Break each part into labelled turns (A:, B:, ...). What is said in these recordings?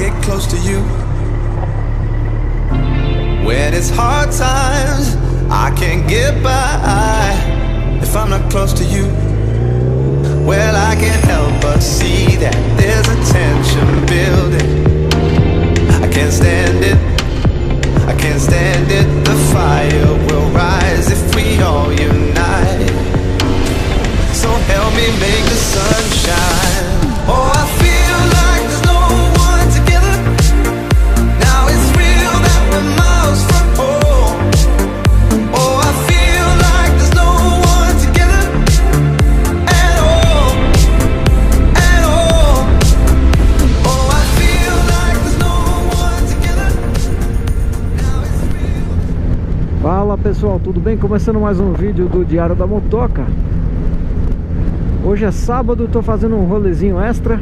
A: get close to you. When it's hard times, I can't get by if I'm not close to you. Well, I can't help but see that there's a tension building. I can't stand it, I can't stand it. The fire will rise if we all unite. So help me make the sun shine. Oh, I feel like there's no one together. Now it's real that we're miles from home. Oh, I feel like there's no one together at all, at all. Oh, I feel like there's no one together. Now it's real.
B: Fala pessoal, tudo bem? Começando mais um vídeo do Diário da Motoca. Hoje é sábado, tô fazendo um rolezinho extra.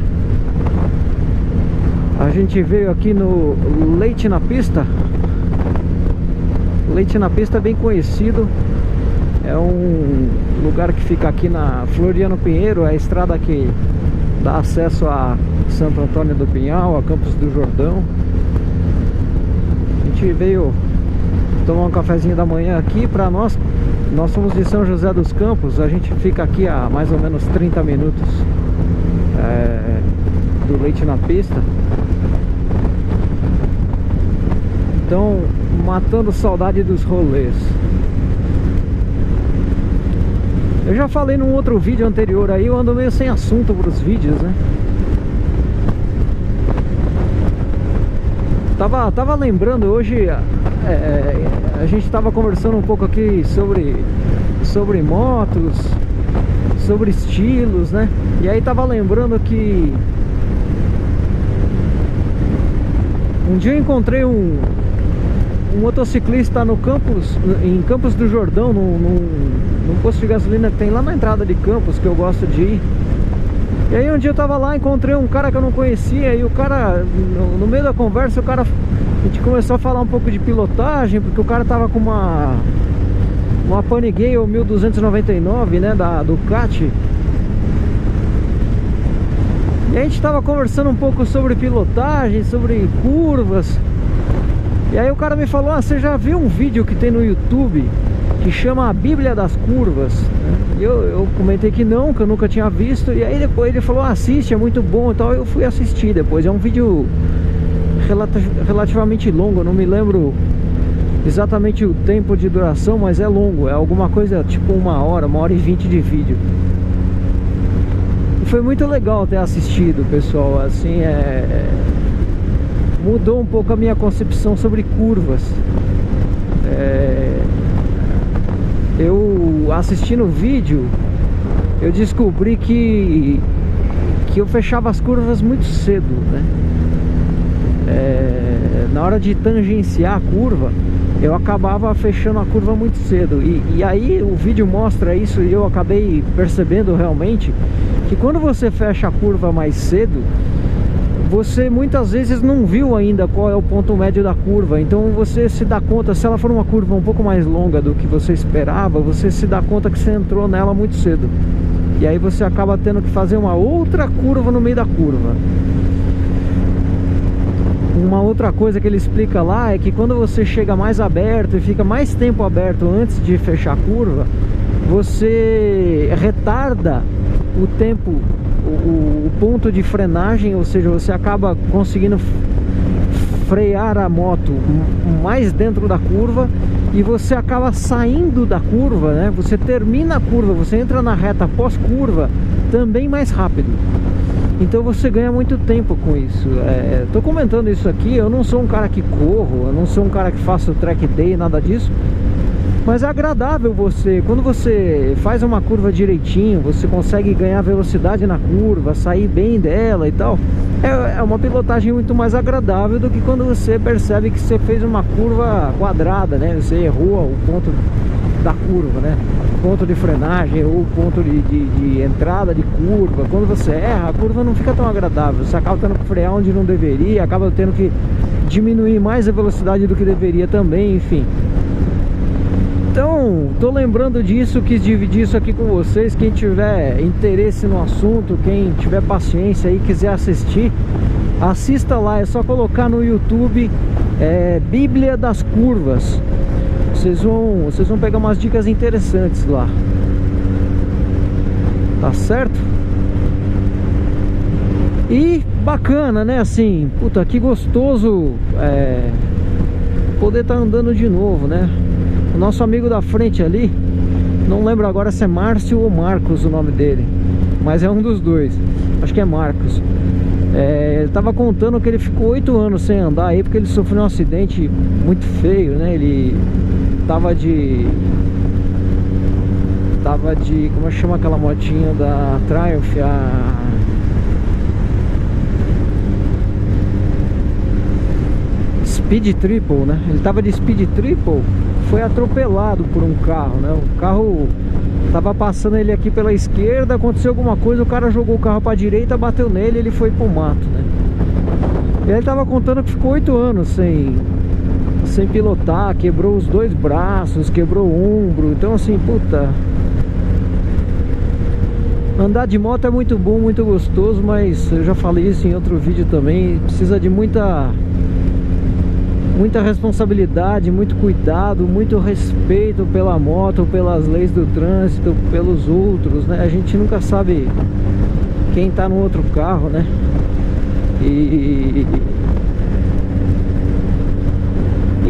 B: A gente veio aqui no Leite na Pista. Leite na Pista é bem conhecido. É um lugar que fica aqui na Floriano Pinheiro. É a estrada que dá acesso a Santo Antônio do Pinhal, a Campos do Jordão. A gente veio tomar um cafezinho da manhã aqui. Pra nós somos de São José dos Campos. A gente fica aqui a mais ou menos 30 minutos do Leite na Pista. Então, matando saudade dos rolês. Eu já falei num outro vídeo anterior aí, eu ando meio sem assunto para os vídeos, né? Tava lembrando hoje, a gente tava conversando um pouco aqui sobre motos, sobre estilos, né? E aí tava lembrando que um dia eu encontrei um motociclista em Campos do Jordão, num posto de gasolina que tem lá na entrada de Campos, que eu gosto de ir. E aí um dia eu tava lá, encontrei um cara que eu não conhecia. E o cara, no meio da conversa, a gente começou a falar um pouco de pilotagem, porque o cara tava com uma Panigale 1299, né, da Ducati. E a gente tava conversando um pouco sobre pilotagem, sobre curvas. E aí o cara me falou: você já viu um vídeo que tem no YouTube que chama A Bíblia das Curvas? E eu comentei que não, que eu nunca tinha visto. E aí depois ele falou: assiste, é muito bom e tal. Eu fui assistir depois. É um vídeo relativamente longo, eu não me lembro exatamente o tempo de duração, mas é longo, é alguma coisa tipo 1h20 de vídeo. E foi muito legal ter assistido, pessoal. Assim, mudou um pouco a minha concepção sobre curvas. Eu assistindo o vídeo, eu descobri que eu fechava as curvas muito cedo, né? Na hora de tangenciar a curva, eu acabava fechando a curva muito cedo. E aí o vídeo mostra isso, e eu acabei percebendo realmente que quando você fecha a curva mais cedo, você muitas vezes não viu ainda qual é o ponto médio da curva. Então você se dá conta, se ela for uma curva um pouco mais longa do que você esperava, você se dá conta que você entrou nela muito cedo. E aí você acaba tendo que fazer uma outra curva no meio da curva. Uma outra coisa que ele explica lá é que quando você chega mais aberto e fica mais tempo aberto antes de fechar a curva, você retarda o tempo, o ponto de frenagem, ou seja, você acaba conseguindo frear a moto mais dentro da curva e você acaba saindo da curva, né? Você termina a curva, você entra na reta pós-curva também mais rápido. Então você ganha muito tempo com isso. Tô comentando isso aqui, eu não sou um cara que corro, eu não sou um cara que faço track day, nada disso. Mas é agradável quando você faz uma curva direitinho, você consegue ganhar velocidade na curva, sair bem dela e tal. É uma pilotagem muito mais agradável do que quando você percebe que você fez uma curva quadrada, né? Você errou o ponto da curva, né? Ponto de frenagem ou ponto de entrada de curva. Quando você erra, a curva não fica tão agradável. Você acaba tendo que frear onde não deveria, acaba tendo que diminuir mais a velocidade do que deveria também, enfim. Então, tô lembrando disso, quis dividir isso aqui com vocês. Quem tiver interesse no assunto, quem tiver paciência e quiser assistir, assista lá, é só colocar no YouTube Bíblia das Curvas. Vocês vão pegar umas dicas interessantes lá. Tá certo? E bacana, né? Assim, puta, que gostoso poder estar andando de novo, né? O nosso amigo da frente ali, não lembro agora se é Márcio ou Marcos o nome dele, mas é um dos dois, acho que é Marcos. Ele tava contando que ele ficou 8 anos sem andar aí, porque ele sofreu um acidente muito feio, né? Ele tava de como é que chama aquela motinha da Triumph, Speed Triple, né? Ele tava de Speed Triple, foi atropelado por um carro, né? O carro tava passando ele aqui pela esquerda, aconteceu alguma coisa, o cara jogou o carro pra direita, bateu nele, ele foi pro mato, né? E ele tava contando que ficou 8 anos sem pilotar, quebrou os 2 braços, quebrou o ombro. Então assim, puta, andar de moto é muito bom, muito gostoso, mas eu já falei isso em outro vídeo também, precisa de muita responsabilidade, muito cuidado, muito respeito pela moto, pelas leis do trânsito, pelos outros, né? A gente nunca sabe quem tá no outro carro, né? E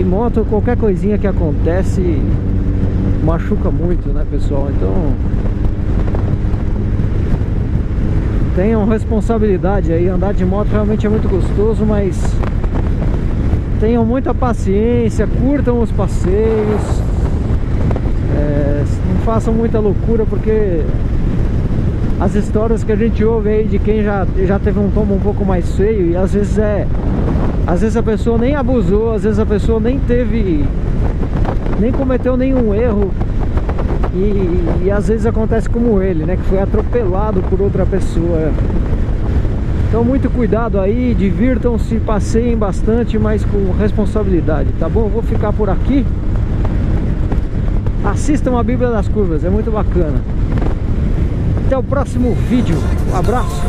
B: moto, qualquer coisinha que acontece machuca muito, né, pessoal? Então tenham responsabilidade aí. Andar de moto realmente é muito gostoso, mas tenham muita paciência, curtam os passeios, não façam muita loucura, porque as histórias que a gente ouve aí de quem já teve um tombo um pouco mais feio, e às vezes a pessoa nem abusou, às vezes a pessoa nem cometeu nenhum erro, e às vezes acontece como ele, né, que foi atropelado por outra pessoa. Então muito cuidado aí, divirtam-se, passeiem bastante, mas com responsabilidade, tá bom? Eu vou ficar por aqui. Assistam a Bíblia das Curvas, é muito bacana. Até o próximo vídeo, um abraço.